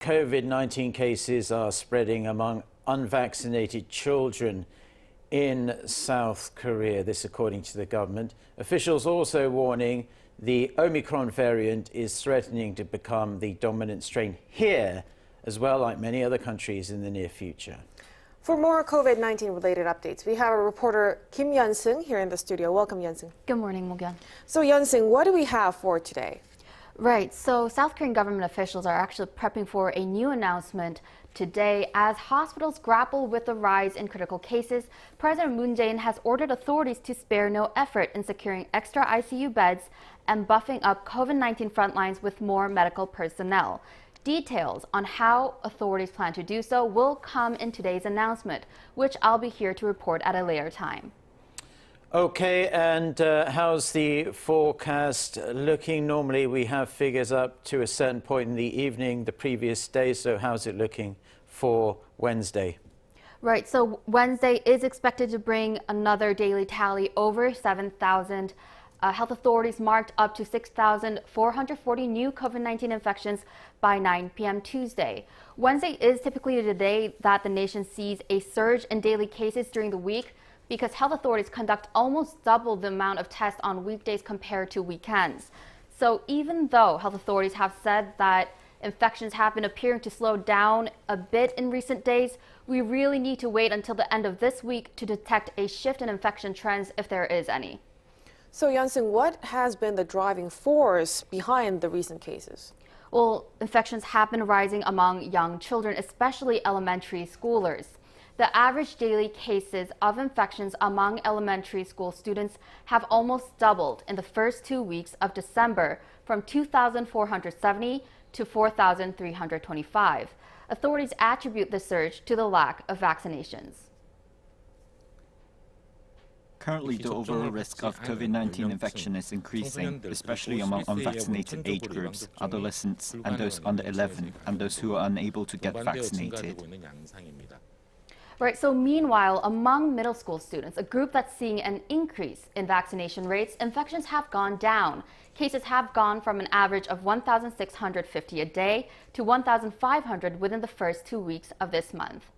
COVID-19 cases are spreading among unvaccinated children in South Korea, this according to the government. Officials also warning the Omicron variant is threatening to become the dominant strain here, as well, like many other countries in the near future. For more COVID-19 related updates, we have a reporter Kim Yeon-seung here in the studio. Welcome, Yeon-seung. Good morning, Mo-kyun. So, Yeon-seung, what do we have for today? Right, so South Korean government officials are actually prepping for a new announcement today as hospitals grapple with the rise in critical cases. President Moon Jae-in has ordered authorities to spare no effort in securing extra ICU beds and buffing up COVID-19 frontlines with more medical personnel. Details on how authorities plan to do so will come in today's announcement, which I'll be here to report at a later time. Okay, and how's the forecast looking? Normally we have figures up to a certain point in the evening the previous day, so how's it looking for Wednesday? Right, so Wednesday is expected to bring another daily tally over 7,000. Health authorities marked up to 6,440 new COVID-19 infections by 9 p.m. Tuesday. Wednesday is typically the day that the nation sees a surge in daily cases during the week, because health authorities conduct almost double the amount of tests on weekdays compared to weekends. So even though health authorities have said that infections have been appearing to slow down a bit in recent days, we really need to wait until the end of this week to detect a shift in infection trends if there is any. So, Yeon-seung, what has been the driving force behind the recent cases? Well, infections have been rising among young children, especially elementary schoolers. The average daily cases of infections among elementary school students have almost doubled in the first 2 weeks of December, from 2,470 to 4,325. Authorities attribute the surge to the lack of vaccinations. Currently, the overall risk of COVID-19 infection is increasing, especially among unvaccinated age groups, adolescents, and those under 11, and those who are unable to get vaccinated. Right, so meanwhile, among middle school students, a group that's seeing an increase in vaccination rates, infections have gone down. Cases have gone from an average of 1,650 a day to 1,500 within the first 2 weeks of this month.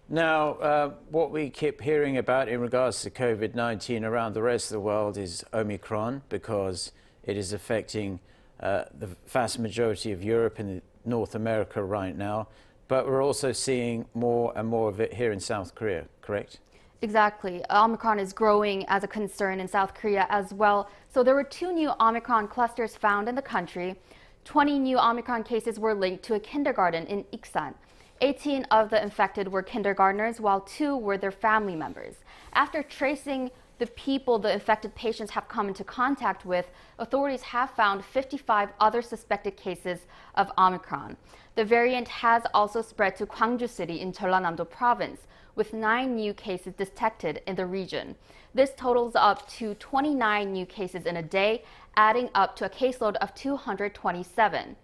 Now, what we keep hearing about in regards to COVID-19 around the rest of the world is Omicron, because it is affecting the vast majority of Europe and North America right now. But we're also seeing more and more of it here in South Korea, correct? Exactly. Omicron is growing as a concern in South Korea as well. So there were 2 new Omicron clusters found in the country. 20 new Omicron cases were linked to a kindergarten in Iksan. 18 of the infected were kindergartners, while 2 were their family members. After tracing the people the infected patients have come into contact with, authorities have found 55 other suspected cases of Omicron. The variant has also spread to Gwangju City in Jeollanam-do province, with 9 new cases detected in the region. This totals up to 29 new cases in a day, adding up to a caseload of 227.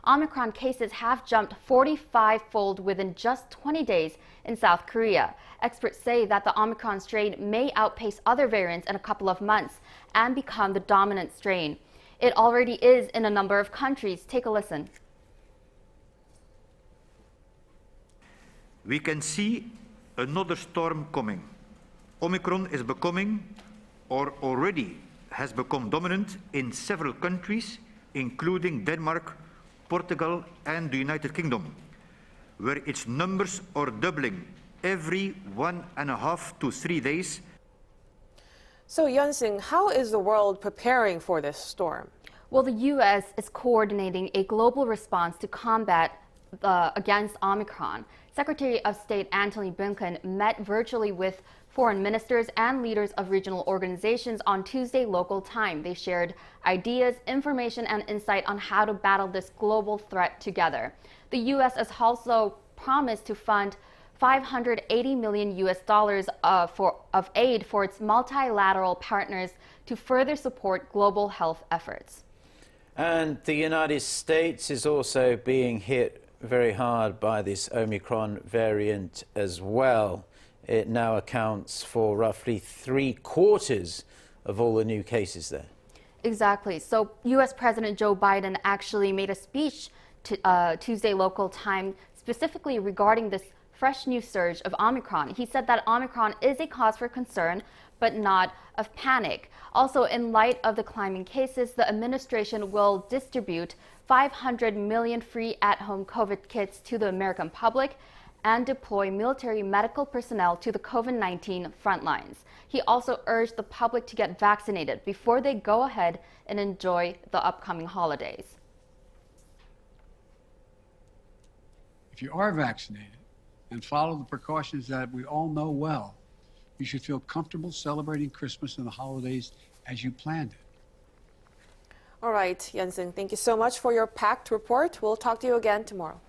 Omicron cases have jumped 45-fold within just 20 days in South Korea. Experts say that the Omicron strain may outpace other variants in a couple of months and become the dominant strain. It already is in a number of countries. Take a listen. We can see another storm coming. Omicron is becoming, or already has become, dominant in several countries, including Denmark, Portugal and the United Kingdom, where its numbers are doubling every 1.5 to 3 days. So, Yeon-seung, how is the world preparing for this storm? Well, the U.S. is coordinating a global response to combat against Omicron. Secretary of State Antony Blinken met virtually with foreign ministers and leaders of regional organizations on Tuesday local time. They shared ideas, information, and insight on how to battle this global threat together. The U.S. has also promised to fund $580 million of aid for its multilateral partners to further support global health efforts. And the United States is also being hit very hard by this Omicron variant as well. It now accounts for roughly 3/4 of all the new cases there. Exactly. So U.S. President Joe Biden actually made a speech Tuesday local time, specifically regarding this fresh new surge of Omicron. He said that Omicron is a cause for concern, but not of panic. Also, in light of the climbing cases, the administration will distribute 500 million free at-home COVID kits to the American public and deploy military medical personnel to the COVID-19 front lines. He also urged the public to get vaccinated before they go ahead and enjoy the upcoming holidays. If you are vaccinated and follow the precautions that we all know well, you should feel comfortable celebrating Christmas and the holidays as you planned it. All right, Yeon-seung, thank you so much for your packed report. We'll talk to you again tomorrow.